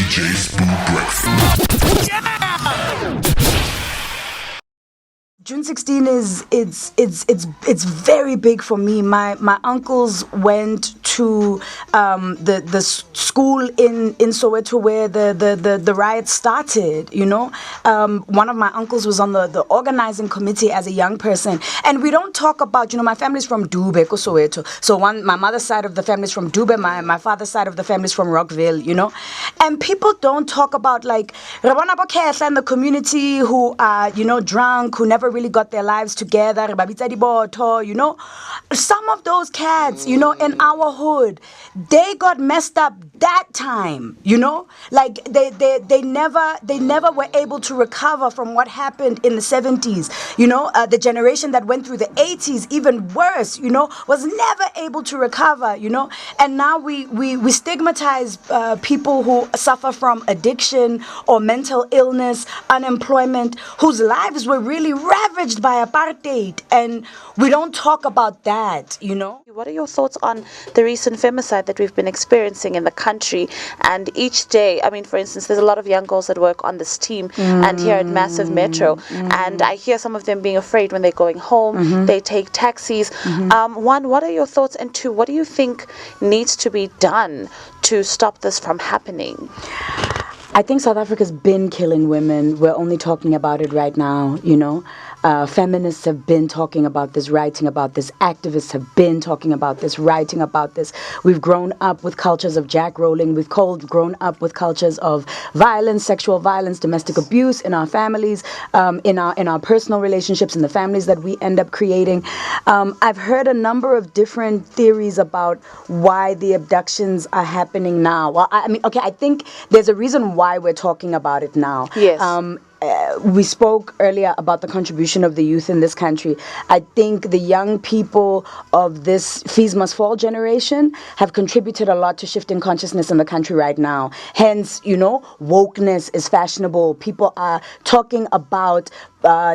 DJ's Boo Breakfast. June 16 it's very big for me. My uncles went to the school in Soweto where the riots started. One of my uncles was on the organizing committee as a young person, and we don't talk about, my family's from Dube, Soweto. So my mother's side of the family's from Dube, my father's side of the family's from Rockville. And people don't talk about like Rabana Bokehla in the community who are drunk, who never really got their lives together. Some of those cats, in our hood, they got messed up that time. Like they never were able to recover from what happened in the 70s. The generation that went through the 80s, even worse, was never able to recover. And now we stigmatize people who suffer from addiction or mental illness, unemployment, whose lives were really ravaged by apartheid, and we don't talk about that. What are your thoughts on the recent femicide that we've been experiencing in the country? And each day, for instance, there's a lot of young girls that work on this team and here at Massive Metro, and I hear some of them being afraid when they're going home. They take taxis. One, what are your thoughts? And two, what do you think needs to be done to stop this from happening? I think South Africa's been killing women. We're only talking about it right now, Feminists have been talking about this, writing about this. Activists have been talking about this, writing about this. We've grown up with cultures of jackrolling. We've grown up with cultures of violence, sexual violence, domestic abuse in our families, in our personal relationships, in the families that we end up creating. I've heard a number of different theories about why the abductions are happening now. Well, I think there's a reason why we're talking about it now. Yes. We spoke earlier about the contribution of the youth in this country. I think the young people of this Fees Must Fall generation have contributed a lot to shifting consciousness in the country right now. Hence, wokeness is fashionable. People are talking about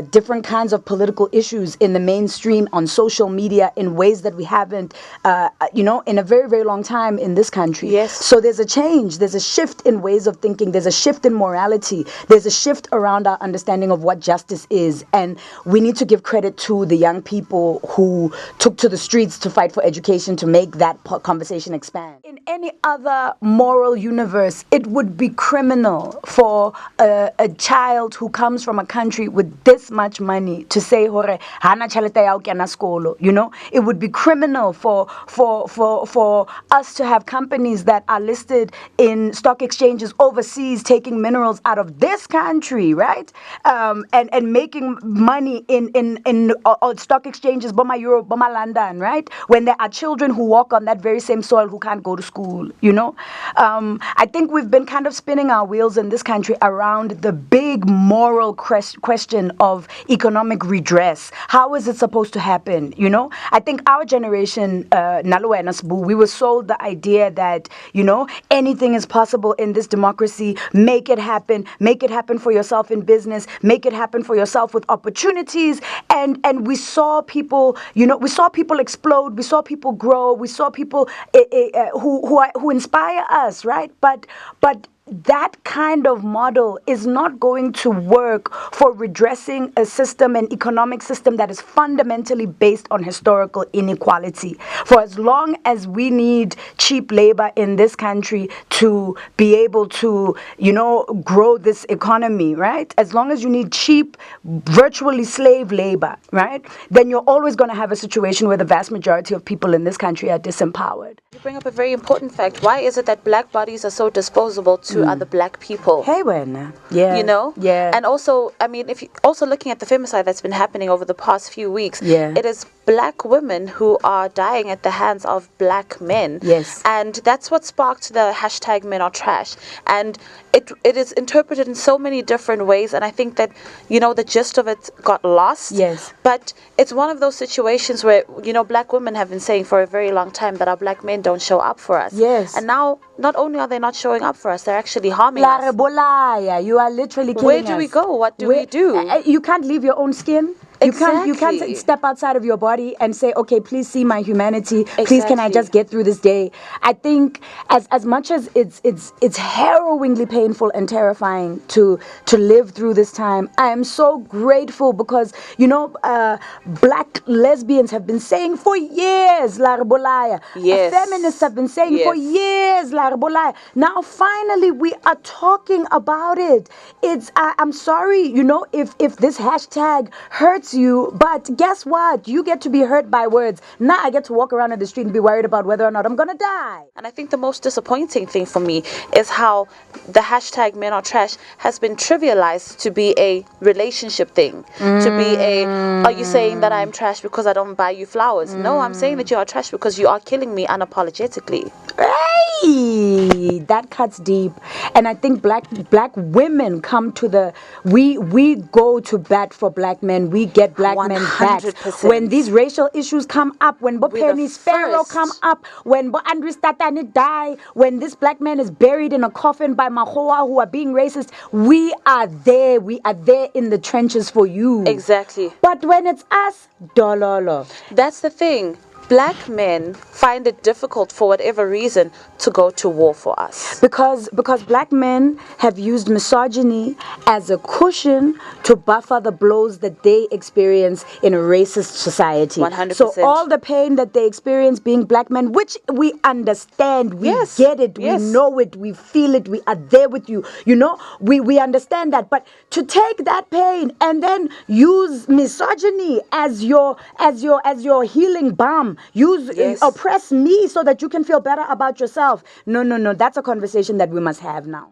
different kinds of political issues in the mainstream on social media in ways that we haven't, in a very, very long time in this country. Yes. So there's a change. There's a shift in ways of thinking. There's a shift in morality. There's a shift around our understanding of what justice is. And we need to give credit to the young people who took to the streets to fight for education, to make that conversation expand. In any other moral universe, it would be criminal for a child who comes from a country with this much money to say, "Hore, hana tjhelete ya ho kena skolo." It would be criminal for us to have companies that are listed in stock exchanges overseas taking minerals out of this country, right? And making money in stock exchanges, Boma Europe, Boma London, right? When there are children who walk on that very same soil who can't go to school, I think we've been kind of spinning our wheels in this country around the big moral question of economic redress. How is it supposed to happen? I think our generation, Naloe and Asbu, we were sold the idea that, anything is possible in this democracy. Make it happen for yourself in business, make it happen for yourself with opportunities. And we saw people, explode, we saw people grow, we saw people who inspire us, right? But that kind of model is not going to work for redressing a system, an economic system that is fundamentally based on historical inequality. For as long as we need cheap labor in this country to be able to, grow this economy, right? As long as you need cheap, virtually slave labor, right? Then you're always going to have a situation where the vast majority of people in this country are disempowered. You bring up a very important fact. Why is it that black bodies are so disposable to other black people? Hey, when? Yeah. Yeah. And also, if you also looking at the femicide that's been happening over the past few weeks, it is black women who are dying at the hands of black men. Yes. And that's what sparked the hashtag Men Are Trash. And it is interpreted in so many different ways, and I think that, the gist of it got lost. Yes. But it's one of those situations where, black women have been saying for a very long time that our black men don't show up for us. Yes. And now, not only are they not showing up for us, they're actually harming us. You are literally killing us. Where do we go? What do we do? You can't leave your own skin. You can't Exactly. step outside of your body and say, okay, please see my humanity. Please, can I Exactly. just get through this day? I think as much as it's harrowingly painful and terrifying to live through this time, I am so grateful because black lesbians have been saying for years, La Rebolaya. Yes. Feminists have been saying for Yes. years, La Rebolaya. Now finally we are talking about it. I'm sorry, if this hashtag hurts you, but guess what? You get to be hurt by words. Now I get to walk around in the street and be worried about whether or not I'm gonna die. And I think the most disappointing thing for me is how the hashtag men are trash has been trivialized to be a relationship thing. To be are you saying that I'm trash because I don't buy you flowers? No, I'm saying that you are trash because you are killing me unapologetically. Hey, that cuts deep. And I think black women come to we go to bat for black men. We get black men's backs 100%. when these racial issues come up, when Bo We're the Penny Sparrow first. come up, when Bo Andrew Statani die, when this black man is buried in a coffin by Mahoa who are being racist. We are there. We are there in the trenches for you. Exactly. But when it's us, dololo. That's the thing. Black men find it difficult for whatever reason to go to war for us. Because black men have used misogyny as a cushion to buffer the blows that they experience in a racist society. 100%. So all the pain that they experience being black men, which we understand, we Yes. get it, Yes. we know it, we feel it, we are there with you. We understand that. But to take that pain and then use misogyny as your healing balm, Yes. oppress me so that you can feel better about yourself. No. That's a conversation that we must have now.